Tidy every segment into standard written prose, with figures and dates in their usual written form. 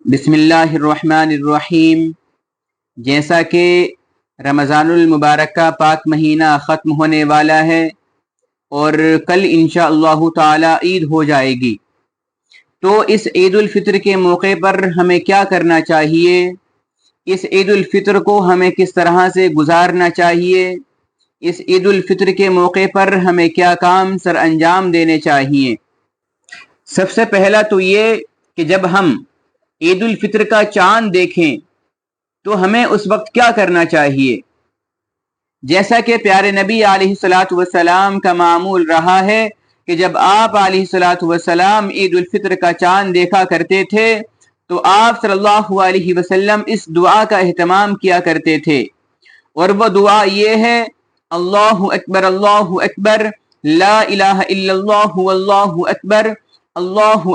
بسم اللہ الرحمن الرحیم۔ جیسا کہ رمضان المبارک کا پاک مہینہ ختم ہونے والا ہے اور کل انشاءاللہ تعالی عید ہو جائے گی، تو اس عید الفطر کے موقع پر ہمیں کیا کرنا چاہیے، اس عید الفطر کو ہمیں کس طرح سے گزارنا چاہیے، اس عید الفطر کے موقع پر ہمیں کیا کام سر انجام دینے چاہیے۔ سب سے پہلا تو یہ کہ جب ہم عید الفطر کا چاند دیکھیں تو ہمیں اس وقت کیا کرنا چاہیے۔ جیسا کہ پیارے نبی علیہ الصلاۃ والسلام کا معمول رہا ہے کہ جب آپ علیہ الصلاۃ والسلام عید الفطر کا چاند دیکھا کرتے تھے تو آپ صلی اللہ علیہ وسلم اس دعا کا اہتمام کیا کرتے تھے، اور وہ دعا یہ ہے: اللہ اکبر لا الہ الا اللہ واللہ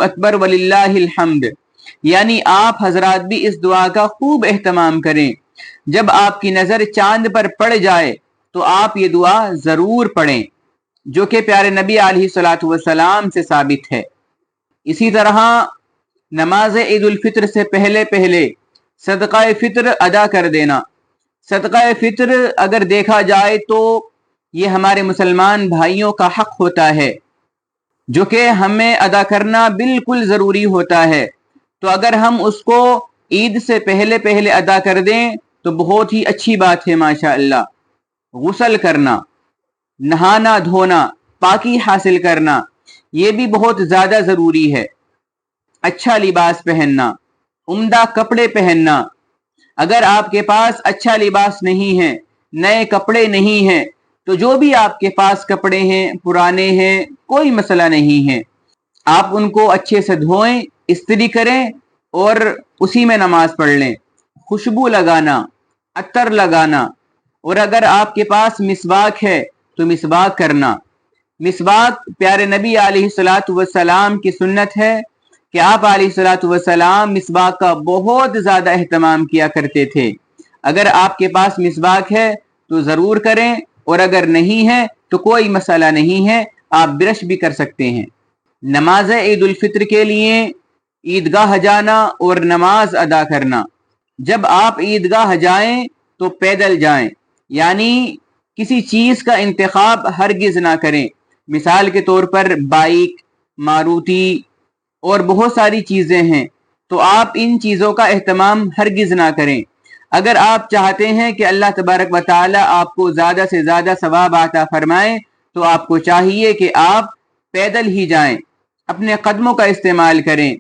اکبر وللہ الحمد۔ یعنی آپ حضرات بھی اس دعا کا خوب اہتمام کریں، جب آپ کی نظر چاند پر پڑ جائے تو آپ یہ دعا ضرور پڑھیں، جو کہ پیارے نبی علیہ الصلاۃ والسلام سے ثابت ہے۔ اسی طرح نماز عید الفطر سے پہلے صدقہ فطر ادا کر دینا۔ صدقہ فطر اگر دیکھا جائے تو یہ ہمارے مسلمان بھائیوں کا حق ہوتا ہے، جو کہ ہمیں ادا کرنا بالکل ضروری ہوتا ہے۔ تو اگر ہم اس کو عید سے پہلے ادا کر دیں تو بہت ہی اچھی بات ہے ماشاءاللہ۔ غسل کرنا، نہانا دھونا، پاکی حاصل کرنا، یہ بھی بہت زیادہ ضروری ہے۔ اچھا لباس پہننا، عمدہ کپڑے پہننا۔ اگر آپ کے پاس اچھا لباس نہیں ہے، نئے کپڑے نہیں ہیں، تو جو بھی آپ کے پاس کپڑے ہیں پرانے ہیں، کوئی مسئلہ نہیں ہے، آپ ان کو اچھے سے دھوئیں، استری کریں اور اسی میں نماز پڑھ لیں۔ خوشبو لگانا، عطر لگانا، اور اگر آپ کے پاس مسواک ہے تو مسواک کرنا۔ مسواک پیارے نبی علیہ الصلاۃ والسلام کی سنت ہے کہ آپ علیہ الصلاۃ والسلام مسواک کا بہت زیادہ اہتمام کیا کرتے تھے۔ اگر آپ کے پاس مسواک ہے تو ضرور کریں، اور اگر نہیں ہے تو کوئی مسئلہ نہیں ہے، آپ برش بھی کر سکتے ہیں۔ نماز عید الفطر کے لیے عیدگاہ جانا اور نماز ادا کرنا۔ جب آپ عیدگاہ جائیں تو پیدل جائیں، یعنی کسی چیز کا انتخاب ہرگز نہ کریں۔ مثال کے طور پر بائک، ماروتی اور بہت ساری چیزیں ہیں، تو آپ ان چیزوں کا اہتمام ہرگز نہ کریں۔ اگر آپ چاہتے ہیں کہ اللہ تبارک و تعالی آپ کو زیادہ سے زیادہ ثواب عطا فرمائے تو آپ کو چاہیے کہ آپ پیدل ہی جائیں، اپنے قدموں کا استعمال کریں۔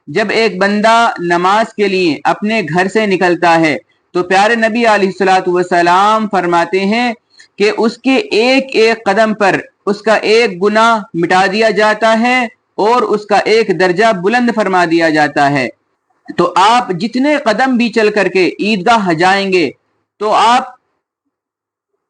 جب ایک بندہ نماز کے لیے اپنے گھر سے نکلتا ہے تو پیارے نبی علیہ الصلاۃ والسلام فرماتے ہیں کہ اس کے ایک ایک قدم پر اس کا ایک گناہ مٹا دیا جاتا ہے اور اس کا ایک درجہ بلند فرما دیا جاتا ہے۔ تو آپ جتنے قدم بھی چل کر کے عیدگاہ جائیں گے تو آپ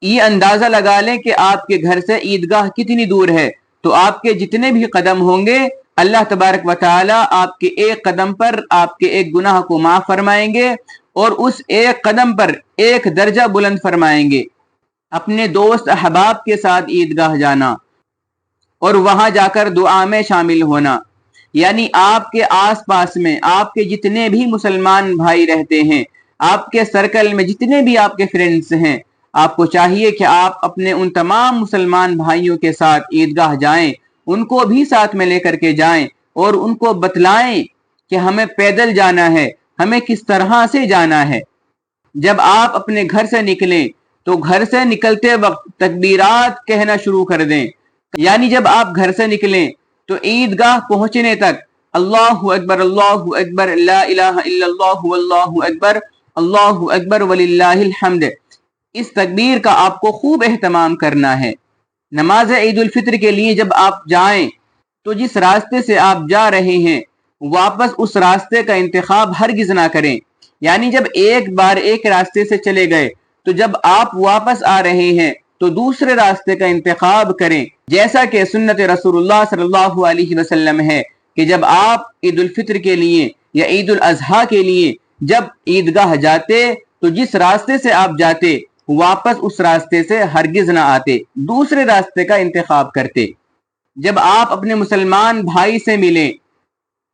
یہ اندازہ لگا لیں کہ آپ کے گھر سے عیدگاہ کتنی دور ہے، تو آپ کے جتنے بھی قدم ہوں گے اللہ تبارک و تعالی آپ کے ایک قدم پر آپ کے ایک گناہ کو معاف فرمائیں گے، اور اس ایک قدم پر ایک درجہ بلند فرمائیں گے۔ اپنے دوست احباب کے ساتھ عیدگاہ جانا اور وہاں جا کر دعا میں شامل ہونا، یعنی آپ کے آس پاس میں آپ کے جتنے بھی مسلمان بھائی رہتے ہیں، آپ کے سرکل میں جتنے بھی آپ کے فرینڈز ہیں، آپ کو چاہیے کہ آپ اپنے ان تمام مسلمان بھائیوں کے ساتھ عیدگاہ جائیں، ان کو بھی ساتھ میں لے کر کے جائیں اور ان کو بتلائیں کہ ہمیں پیدل جانا ہے، ہمیں کس طرح سے جانا ہے۔ جب آپ اپنے گھر سے نکلیں تو گھر سے نکلتے وقت تکبیرات کہنا شروع کر دیں، یعنی جب آپ گھر سے نکلیں تو عیدگاہ پہنچنے تک اللہ اکبر لا الہ الا اللہ واللہ اکبر وللہ الحمد، اس تکبیر کا آپ کو خوب اہتمام کرنا ہے۔ نماز عید الفطر کے لیے جب آپ جائیں تو جس راستے سے آپ جا رہے ہیں واپس اس راستے کا انتخاب ہرگز نہ کریں، یعنی جب ایک بار ایک راستے سے چلے گئے تو جب آپ واپس آ رہے ہیں تو دوسرے راستے کا انتخاب کریں، جیسا کہ سنت رسول اللہ صلی اللہ علیہ وسلم ہے کہ جب آپ عید الفطر کے لیے یا عید الاضحیٰ کے لیے جب عیدگاہ جاتے تو جس راستے سے آپ جاتے واپس اس راستے سے ہرگز نہ آتے، دوسرے راستے کا انتخاب کرتے۔ جب آپ اپنے مسلمان بھائی سے ملیں،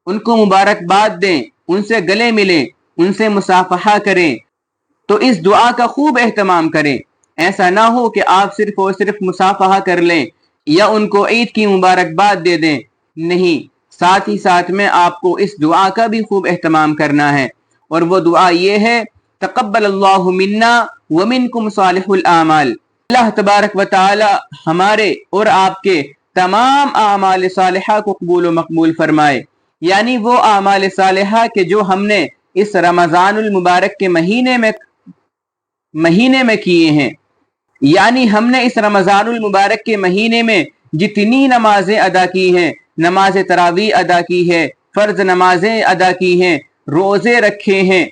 ان کو مبارکباد دیں، ان سے گلے ملیں، ان سے مصافحہ کریں، تو اس دعا کا خوب اہتمام کریں۔ ایسا نہ ہو کہ آپ صرف اور صرف مصافحہ کر لیں یا ان کو عید کی مبارکباد دے دیں، نہیں، ساتھ ہی ساتھ میں آپ کو اس دعا کا بھی خوب اہتمام کرنا ہے، اور وہ دعا یہ ہے: تقبل اللہ منا ومنکم صالح الاعمال۔ اللہ تبارک و تعالی ہمارے اور آپ کے تمام اعمال صالحہ کو قبول و مقبول فرمائے، یعنی وہ اعمال صالحہ کہ جو ہم نے اس رمضان المبارک کے مہینے میں کیے ہیں، یعنی ہم نے اس رمضان المبارک کے مہینے میں جتنی نمازیں ادا کی ہیں، نماز تراویح ادا کی ہے، فرض نمازیں ادا کی ہیں، روزے رکھے ہیں،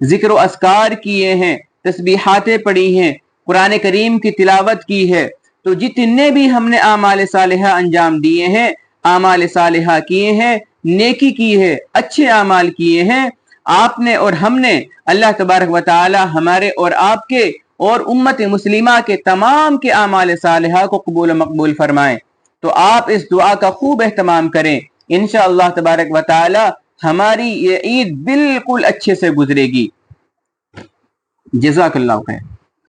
ذکر و اذکار کیے ہیں، تسبیحاتیں پڑھی ہیں، قرآن کریم کی تلاوت کی ہے، تو جتنے بھی ہم نے اعمال صالحہ انجام دیے ہیں، اعمال صالحہ کیے ہیں، نیکی کی ہے، اچھے اعمال کیے ہیں، آپ نے اور ہم نے، اللہ تبارک و تعالی ہمارے اور آپ کے اور امت مسلمہ کے تمام کے اعمال صالحہ کو قبول و مقبول فرمائیں۔ تو آپ اس دعا کا خوب اہتمام کریں، انشاءاللہ تبارک و تعالی ہماری یہ عید بالکل اچھے سے گزرے گی۔ جزاک اللہ خیر۔